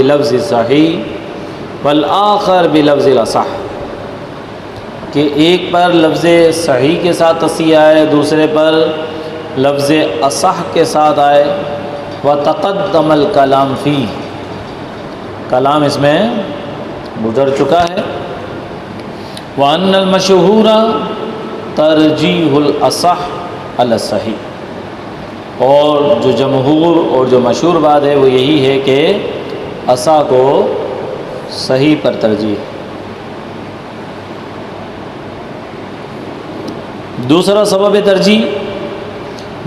بلفظ صحیح والآخر بلفظ الأصح، کہ ایک پر لفظ صحیح کے ساتھ تصحیح آئے، دوسرے پر لفظ اصح کے ساتھ آئے۔ وتقدم الکلام فی، کلام اس میں گزر چکا ہے۔ وان المشہور ترجیح الاصح علی الصحیح، اور جو جمہور اور جو مشہور بات ہے وہ یہی ہے کہ اصح کو صحیح پر ترجیح۔ دوسرا سبب ترجیح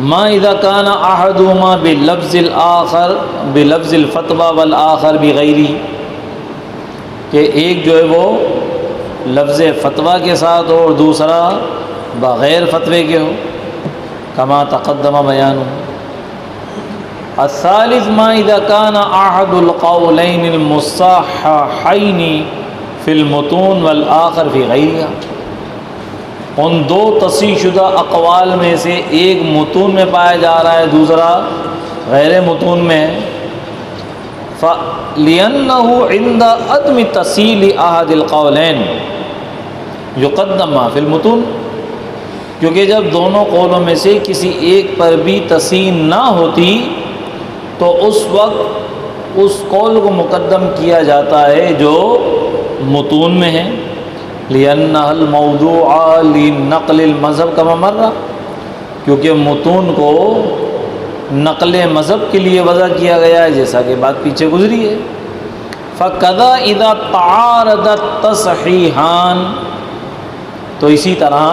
ما اذا كان احدهما بلفظ الاخر بلفظ الفتوى والآخر بغیرہ، کہ ایک جو ہے وہ لفظ فتویٰ کے ساتھ ہو اور دوسرا بغیر فتوے کے ہو، کما تقدم بیانہ۔ الثالث ما اذا كان احد القولین المصححین فی المتون والآخر فی غیرہا، ان دو تصحیح شدہ اقوال میں سے ایک متون میں پایا جا رہا ہے، دوسرا غیر متون میں ہے۔ فَلِأَنَّهُ عِنْدَ عَدْمِ تَصْحِيحِ أَحَدِ الْقَوْلَيْنِ يُقَدَّمُ مَا فِي الْمُتُونِ، کیونکہ جب دونوں قولوں میں سے کسی ایک پر بھی تصحیح نہ ہوتی تو اس وقت اس قول کو مقدم کیا جاتا ہے جو متون میں ہے۔ لِأَنَّهَا الْمَوْضُوعَ لِنَقْلِ الْمَذْهَبِ كَمَا مَرَّ، کیونکہ متون کو نقل مذہب کے لیے وضع کیا گیا ہے جیسا کہ بات پیچھے گزری ہے۔ فَكَذَا إِذَا تَعَارَضَ التَّصْحِيحَانِ، تو اسی طرح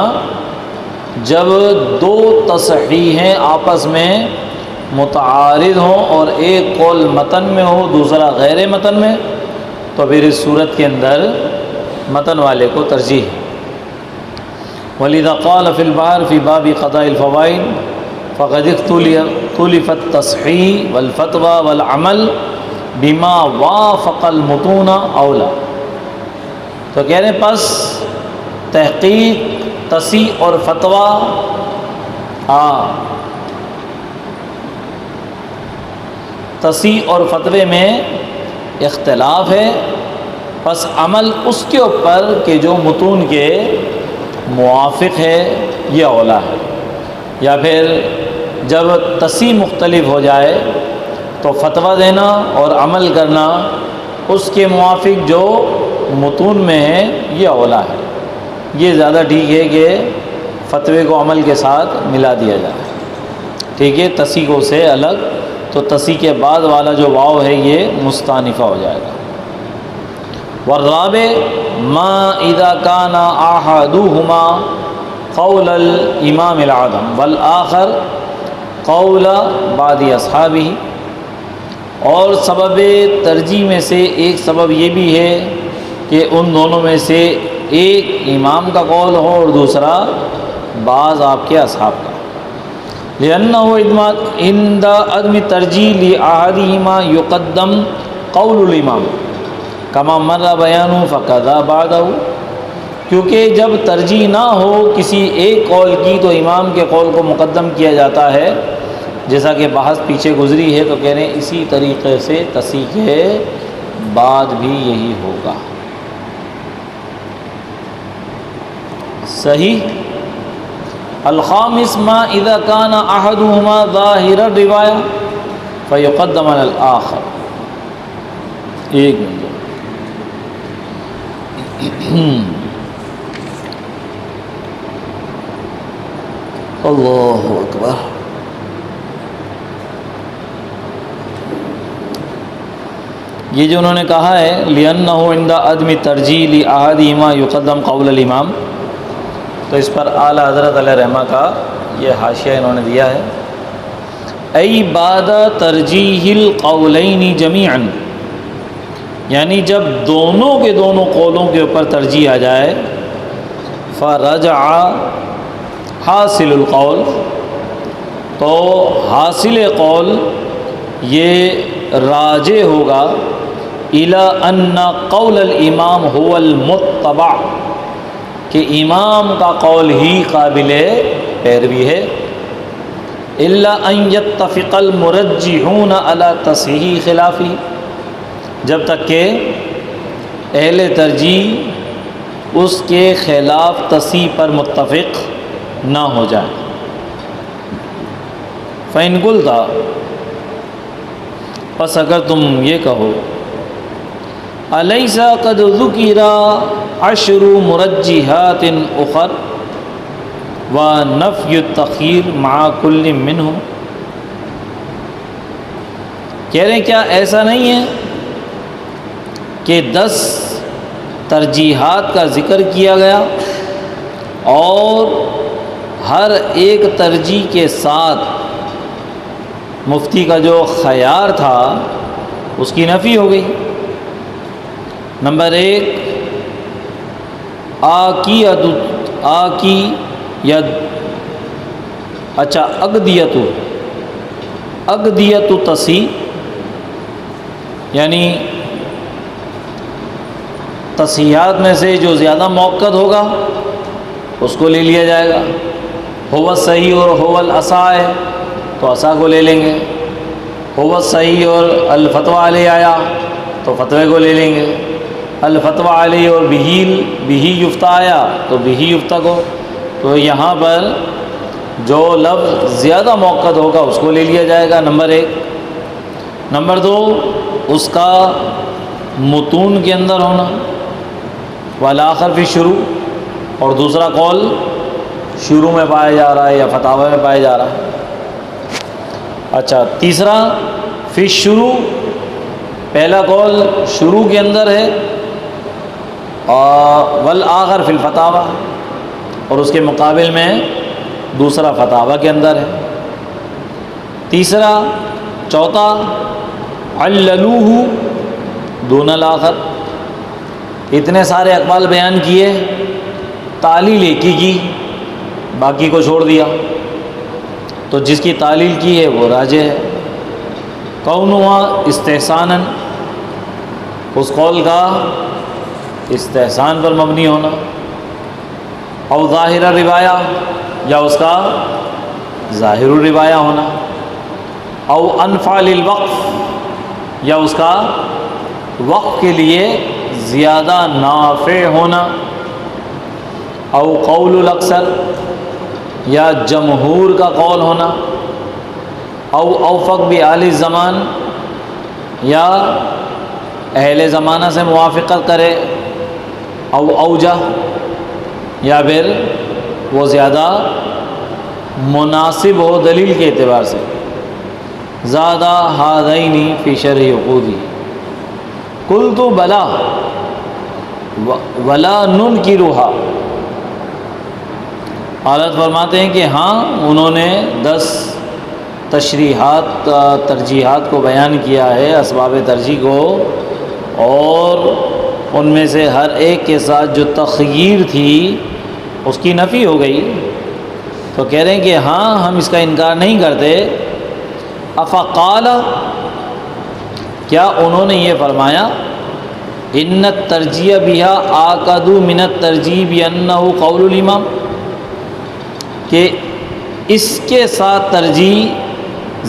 جب دو تصحیحیں آپس میں متعارض ہوں اور ایک قول متن میں ہو دوسرا غیر متن میں، تو پھر اس صورت کے اندر متن والے کو ترجیح ہے۔ وَلِذَا قَالَ فِي الْبَحْرِ فِي بَابِ قَضَاءِ الْفَوَائِدِ فَقَدِ اخْتُلِفَ التَّصْحِيحُ وَالْفَتْوَى وَالْعَمَلُ بِمَا وَافَقَ الْمُتُونَ أَوْلَى، تو کہہ رہے ہیں پس تحقیق تصحیح اور فتویٰ تصحیح اور فتوے میں اختلاف ہے، پس عمل اس کے اوپر کہ جو متون کے موافق ہے یہ اولا ہے، یا پھر جب تصحیح مختلف ہو جائے تو فتویٰ دینا اور عمل کرنا اس کے موافق جو متون میں ہے یہ اولا ہے۔ یہ زیادہ ٹھیک ہے کہ فتوے کو عمل کے ساتھ ملا دیا جائے، ٹھیک ہے، تصحیح کو سے الگ، تو تصحیح کے بعد والا جو واو ہے یہ مستانفہ ہو جائے گا۔ والرابع ما اذا كان احدهما قول الامام العظم والآخر قول بعض اصحابہ، اور سبب ترجیح میں سے ایک سبب یہ بھی ہے کہ ان دونوں میں سے ایک امام کا قول ہو اور دوسرا بعض آپ کے اصحاب کا۔ لأنه عند عدم ترجیح لأحدهما يقدم قول الامام کما مر بیانہ فقضا بعدہ، کیونکہ جب ترجیح نہ ہو کسی ایک قول کی تو امام کے قول کو مقدم کیا جاتا ہے، جیسا کہ بحث پیچھے گزری ہے، تو کہہ رہے ہیں اسی طریقے سے تصحیح کے بعد بھی یہی ہوگا۔ صحیح۔ الخامس ما اذا كان احدهما ظاہر الروایہ فیقدم علی الآخر۔ ایک منٹ اللہ اکبر۔ یہ جو انہوں نے کہا ہے لِأَنَّهُ عِنْدَ عَدْمِ تَرْجِيحِ لِأَحَدِهِمَا يُقَدَّمُ قَوْلَ الْإِمَامِ، تو اس پر اعلیٰ حضرت علیہ رحمہ کا یہ حاشیہ انہوں نے دیا ہے، ای بعد ترجیح القولین جمیعا، یعنی جب دونوں کے دونوں قولوں کے اوپر ترجیح آ جائے، فرجع حاصل القول، تو حاصل قول یہ راجع ہوگا الی ان قول الامام هو المتبع، کہ امام کا قول ہی قابل پیروی ہے، الا ان يتفق المرجحون على تصحیح خلافی، جب تک کہ اہل ترجیح اس کے خلاف تصحیح پر متفق نہ ہو جائے۔ فَإِن قُلْتَ، پس اگر تم یہ کہو، أَلَيْسَ قَدْ ذُكِرَ عَشْرُ مُرَجِّحَاتٍ أُخَرَ وَنَفْيُ التَّخْيِيرِ مَعَ كُلٍّ مِّنْهُمْ، کہہ رہے ہیں کیا ایسا نہیں ہے کہ 10 ترجیحات کا ذکر کیا گیا اور ہر ایک ترجیح کے ساتھ مفتی کا جو خیار تھا اس کی نفی ہو گئی۔ نمبر 1، اقدیت تصحیح، یعنی تصحیحات میں سے جو زیادہ موقت ہوگا اس کو لے لیا جائے گا۔ هو الصحیح اور هو الاصح ہے تو اصح کو لے لیں گے، هو الصحیح اور الفتویٰ علیہ آیا تو فتوے کو لے لیں گے، الفتویٰ علیہ اور بہی یفتہ آیا تو بہی یفتہ کو، تو یہاں پر جو لفظ زیادہ موقت ہوگا اس کو لے لیا جائے گا، نمبر 1۔ نمبر 2، اس کا متون کے اندر ہونا، والآخر فی شروع، اور دوسرا قول شروع میں پایا جا رہا ہے یا فتاوی میں پایا جا رہا ہے۔ اچھا، تیسرا فی شروع، پہلا قول شروع کے اندر ہے، والآخر فی الفتاوی، اور اس کے مقابل میں دوسرا فتاوی کے اندر ہے۔ تیسرا، چوتھا، عللوہ دون الآخر، اتنے سارے اقوال بیان کیے، تعلیل ایک ہی کی، باقی کو چھوڑ دیا، تو جس کی تعلیل کی ہے وہ راجح ہے۔ کونہا استحساناً، اس قول کا استحسان پر مبنی ہونا، او ظاہر الروایہ، یا اس کا ظاہر الروایہ ہونا، او انفع للوقف، یا اس کا وقف کے لیے زیادہ نافع ہونا، او قول الاکثر، یا جمہور کا قول ہونا، او اوفق بآل الزمان، یا اہل زمانہ سے موافقت کرے، او اوجہ، یا پھر وہ زیادہ مناسب ہو دلیل کے اعتبار سے۔ زادہ ہذین فی شرح عقودی، قلت بلا ولا ننکرھا، حالت فرماتے ہیں کہ ہاں انہوں نے 10 تشریحات ترجیحات کو بیان کیا ہے، اسباب ترجیح کو، اور ان میں سے ہر ایک کے ساتھ جو تخییر تھی اس کی نفی ہو گئی، تو کہہ رہے ہیں کہ ہاں ہم اس کا انکار نہیں کرتے۔ افقال، کیا انہوں نے یہ فرمایا، ان الترجیح بہا آکد من الترجیح بانہ قول الامام، کہ اس کے ساتھ ترجیح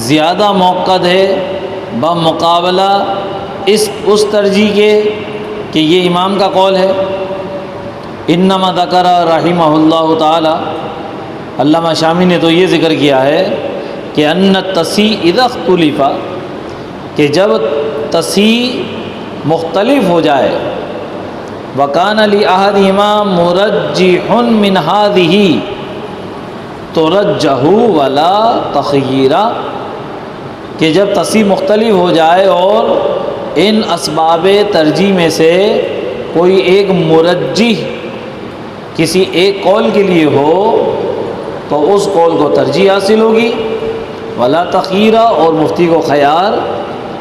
زیادہ موقت ہے بمقابلہ اس ترجیح کے کہ یہ امام کا قول ہے۔ انما ذکر رحمہ اللہ تعالی، علامہ شامی نے تو یہ ذکر کیا ہے کہ ان التصحیح اذا اختلف، کہ جب تصحیح مختلف ہو جائے، وکان لأحدہما مرجح من ہذہ ترجح ولا تخییر، کہ جب تصحیح مختلف ہو جائے اور ان اسباب ترجیح میں سے کوئی ایک مرجح کسی ایک قول کے لیے ہو تو اس قول کو ترجیح حاصل ہوگی، ولا تخییر، اور مفتی کو خیار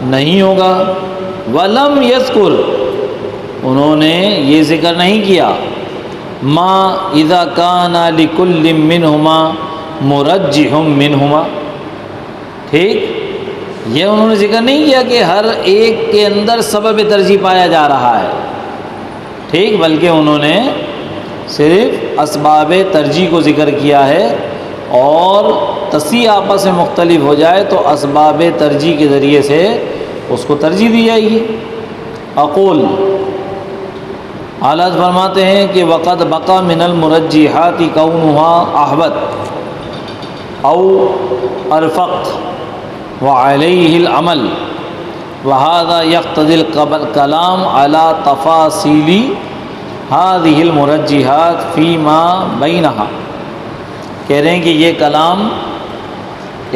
نہیں ہوگا۔ ولم یذکر، انہوں نے یہ ذکر نہیں کیا، ما اذا کان لکل منہما مرجح منہما، ٹھیک، یہ انہوں نے ذکر نہیں کیا کہ ہر ایک کے اندر سبب ترجیح پایا جا رہا ہے، ٹھیک، بلکہ انہوں نے صرف اسباب ترجیح کو ذکر کیا ہے، اور تصحیح آپس میں مختلف ہو جائے تو اسباب ترجیح کے ذریعے سے اس کو ترجیح دی جائے گی۔ اقول، اعلیٰ فرماتے ہیں کہ وقد بقى من المرجحات كونها احوط او ارفق وعليه العمل وهذا يقتضي الكلام على تفاصيل هذه المرجحات فيما بينها. کہہ رہے ہیں کہ یہ کلام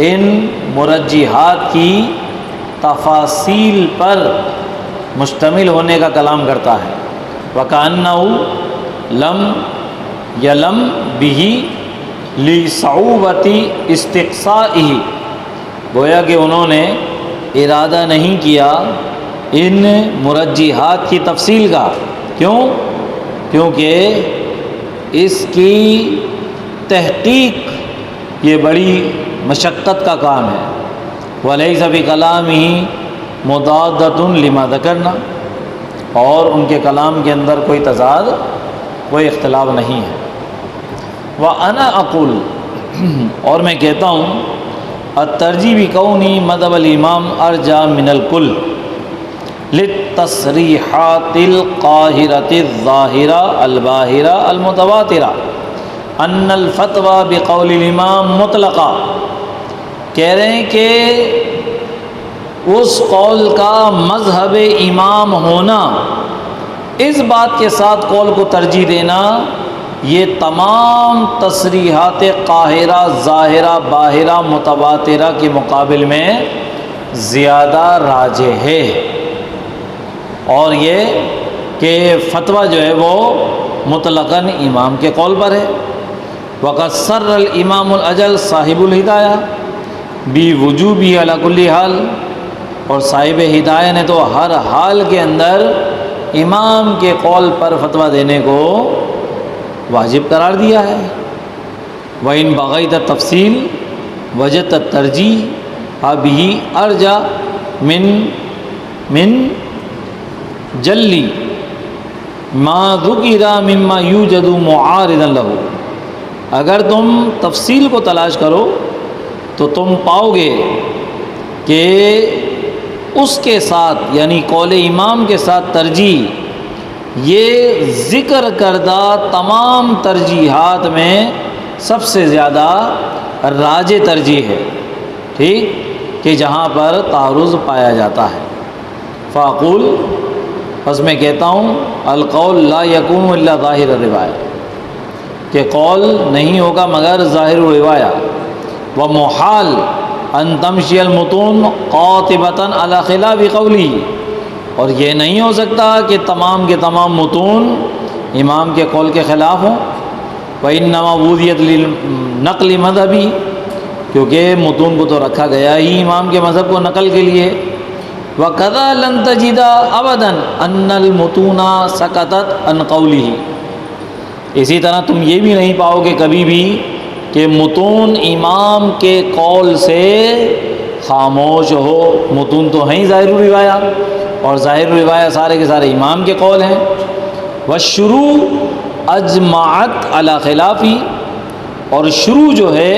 ان مرجحات کی تفاصیل پر مشتمل ہونے کا کلام کرتا ہے. وَكَأَنَّهُ لَمْ يَلَمْ بِهِ لِصَعُوبَةِ اسْتِقْصَائِهِ، گویا کہ انہوں نے ارادہ نہیں کیا ان مرجحات کی تفصیل کا. کیوں؟ کیونکہ اس کی تحقیق یہ بڑی مشقت کا کام ہے. وَلَيْسَ بِكَلَامِهِ مُضَادَّةٌ لِمَا ذَكَرْنَا، اور ان کے کلام کے اندر کوئی تضاد، کوئی اختلاف نہیں ہے. وَأَنَا أَقُولُ، اور میں کہتا ہوں الترجیح بِكَوْنِ مذهب الامام ارجع من الكل للتصریحات القاہرة الظاہرة الباہرة المتواترة ان الفتوى بقول الامام مطلقہ. کہہ رہے ہیں کہ اس قول کا مذہب امام ہونا، اس بات کے ساتھ قول کو ترجیح دینا، یہ تمام تصریحات قاہرہ ظاہرہ باہرہ متواترہ کے مقابل میں زیادہ راجح ہے. اور یہ کہ فتویٰ جو ہے وہ مطلقاً امام کے قول پر ہے. وقد سر الامام الاجل صاحب الہدایہ بوجوبہ علی کل حال، اور صاحب ہدایہ نے تو ہر حال کے اندر امام کے قول پر فتویٰ دینے کو واجب قرار دیا ہے. وَإِن بَغَيْتَ التَّفْصِيلَ وَجَدْتَ التَّرْجِيحَ بِهِ أَرْجَحَ من جَلِّ مَا ذُكِرَ مِمَّا يُوجَدُ مُعَارِضًا لَهُ. اگر تم تفصیل کو تلاش کرو تو تم پاؤ گے کہ اس کے ساتھ، یعنی قول امام کے ساتھ ترجیح، یہ ذکر کردہ تمام ترجیحات میں سب سے زیادہ راجح ترجیح ہے. ٹھیک، کہ جہاں پر تعارض پایا جاتا ہے. فاقول، پس میں کہتا ہوں القول لا یکون الا ظاہر الروایہ، کہ قول نہیں ہوگا مگر ظاہر الروایہ. ومحال ان تمشی المتون قاطبۃ علی خلاف قولی، اور یہ نہیں ہو سکتا کہ تمام کے تمام متون امام کے قول کے خلاف ہوں. وَإِنَّمَا وُضِعَتْ لِلنَّقْلِ مذہبی، کیونکہ متون کو تو رکھا گیا ہی امام کے مذہب کو نقل کے لیے. وَكَذَا لَن تَجِدَ أَبَدًا أَنَّ الْمُتُونَ سَكَتَتْ عَنْ قَوْلِهِ، اسی طرح تم یہ بھی نہیں پاؤ گے کبھی بھی کہ متون امام کے قول سے خاموش ہو. متون تو ہیں ظاہر الروایہ، اور ظاہر الروایہ سارے کے سارے امام کے قول ہیں. والشروع اجمعت علی خلافی، اور شروع جو ہے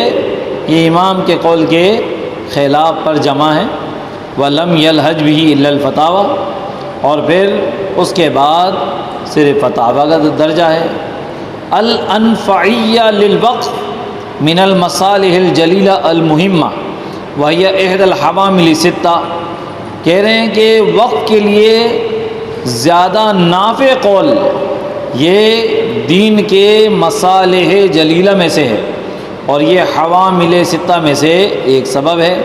یہ امام کے قول کے خلاف پر جمع ہے. ولم یلحج به الا الفتاوی، اور پھر اس کے بعد صرف فتاوی کا درجہ ہے. الانفعیہ للوقف من المصالح الجلیلہ المہمہ وہی احد الحوامل ستہ. کہہ رہے ہیں کہ وقت کے لیے زیادہ نافع قول یہ دین کے مصالح جلیلہ میں سے ہے، اور یہ حوامل ستہ میں سے ایک سبب ہے.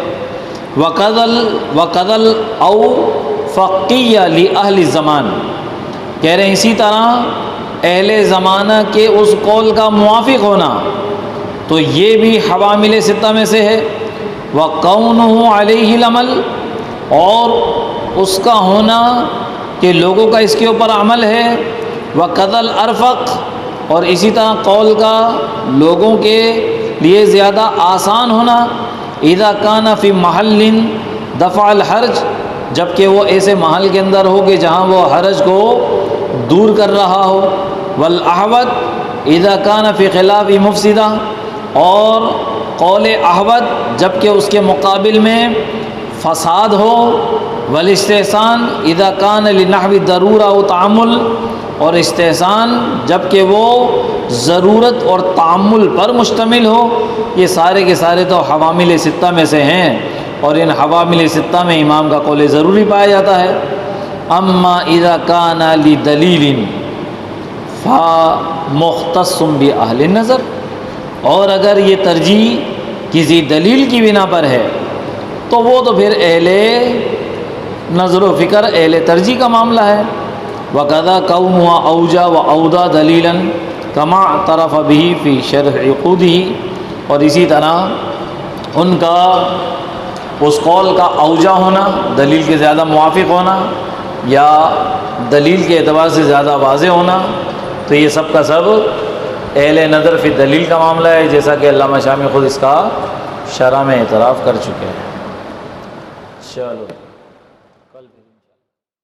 وقدل او فقیہ لأہل الزمان، کہہ رہے ہیں اسی طرح اہل زمانہ کے اس قول کا موافق ہونا تو یہ بھی حوامل ستہ میں سے ہے. وَقَوْنُهُ عَلَيْهِ الْعَمَلُ، اور اس کا ہونا کہ لوگوں کا اس کے اوپر عمل ہے. وَقَذَا الْأَرْفَقُ، اور اسی طرح قول کا لوگوں کے لیے زیادہ آسان ہونا. اذا کان فی محل دفع الحرج، جبکہ وہ ایسے محل کے اندر ہو کہ جہاں وہ حرج کو دور کر رہا ہو. والاحوط اذا کان فی خلاف مفسدہ، اور قول احوط جبکہ اس کے مقابل میں فساد ہو، والاستحسان اذا کان لنحو ضرورہ و تعامل، اور استحسان جب کہ وہ ضرورت اور تعامل پر مشتمل ہو. یہ سارے کے سارے تو حوامل ستہ میں سے ہیں، اور ان حوامل ستہ میں امام کا قول ضروری پایا جاتا ہے. اما اذا کان لدلیل فمختص باہل النظر، اور اگر یہ ترجیح کسی دلیل کی بنا پر ہے تو وہ تو پھر اہل نظر و فکر، اہل ترجیح کا معاملہ ہے. وَقَذَا كَوْنُهَا أَوْجَى وَأَوْدَى دَلِيلًا كَمَا اعْتَرَفَ بِهِ فِي شَرْحِ عُقُودِهِ، اور اسی طرح ان کا اس قول کا اوجا ہونا، دلیل کے زیادہ موافق ہونا یا دلیل کے اعتبار سے زیادہ واضح ہونا، تو یہ سب کا سب اہل نظر فی دلیل کا معاملہ ہے، جیسا کہ علامہ شامی خود اس کا شرح میں اعتراف کر چکے ہیں. چلو